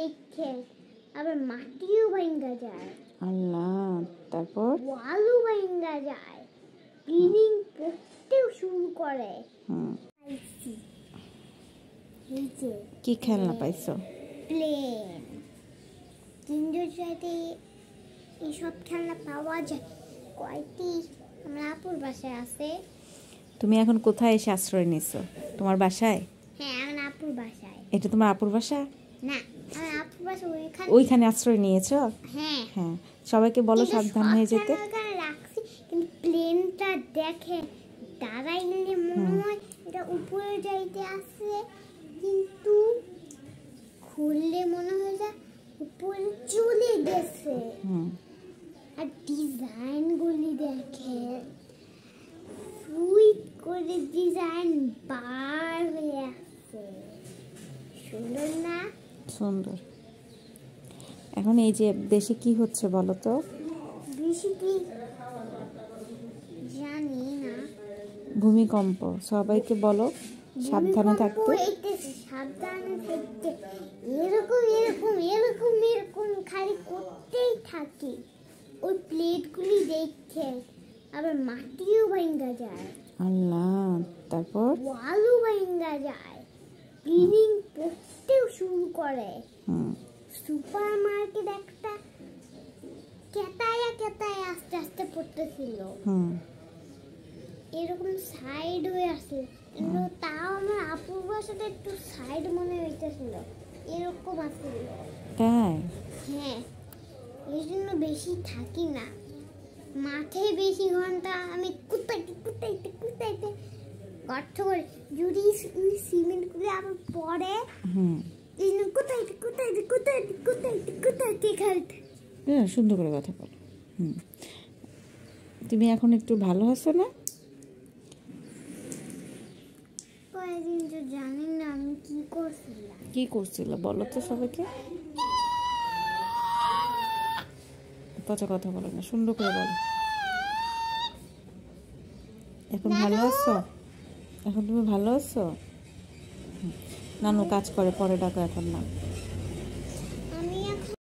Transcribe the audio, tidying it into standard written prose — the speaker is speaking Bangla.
দেখে আবার মাটিও ভাঙা যায়। আল্লাহ, তারপর ওয়ালও ভাঙা যায়, বিল্ডিং পড়তেও শুরু করে। পাইছি, এই যে কি খেলনা পাইছো? প্লেন। তিনজন সাথে এইসব খেলনা পাওয়া যায়। কয়টি আমরা আপুর বাসায় আছে। তুমি এখন কোথায় এসে আশ্রয় নিছো? তোমার বাসায়? হ্যাঁ, আমার আপুর বাসায়। এটা তোমার আপুর বাসা? না, আমার আপুর বাসা ওইখানে। ওইখানে আশ্রয় নিয়েছো? হ্যাঁ হ্যাঁ, সবাইকে বলো সাবধান হয়ে যেতে। রাখছি, কিন্তু প্লেনটা দেখে দাঁড়াইলে মনে হয় এটা উপরে যাইতে আসে, কিন্তু খুললে মনে হয় যে উপরে চলে গেছে। আর ডিজাইন গুলি দেখে সুইট করে ডিজাইন বার হয়ে আসছে। সুন্দর না? সুন্দর। এখন এই যে দেশে কি হচ্ছে বলো তো? বেশি কি জানি না। ভূমিকম্প। সবাইকে বলো সাবধানে থাকতে। সাবধানে থাকতে। এরকম এরকম এরকম এরকম খালি করতেই থাকি। ওই প্লেটগুলি দেখে আবার মাটিও ভাঙা যায়। আল্লাহ, তারপর ওয়ালও ভাঙা যায়, বিল্ডিং পড়তেও শুরু করে। সুপার মার্কেট একটা কেতায়া কেতায়া আস্তে আস্তে পড়তেছিল। এরকম সাইড হয়ে আসে, কিন্তু তাও আমার আপুর বাসাটা একটু সাইড মনে হইতেছিল, এরকম আসছিল। তাই? হ্যাঁ, এই জন্য বেশি থাকি না মাঠে। বেশি ঘন্টা আমি কুতাইতে কুতাইতে কুতাইতে গর্ত করে, যদি সিমেন্ট গুলো আবার পরে এই জন্য কুতাইতে কুতাইতে কুতাইতে কুতাইতে কুতাইতে খেলতে। হ্যাঁ, সুন্দর করে কথা বলো। তুমি এখন একটু ভালো আছো না? কয়েকদিন তো জানি না আমি কি করছিলাম। কি করছিলে বলো তো সবাইকে। পচা কথা বলো না, সুন্দর করে বলো। এখন ভালো আছো? এখন তুমি ভালো আছো? নানু কাজ করে, পরে ডাকো, এখন না।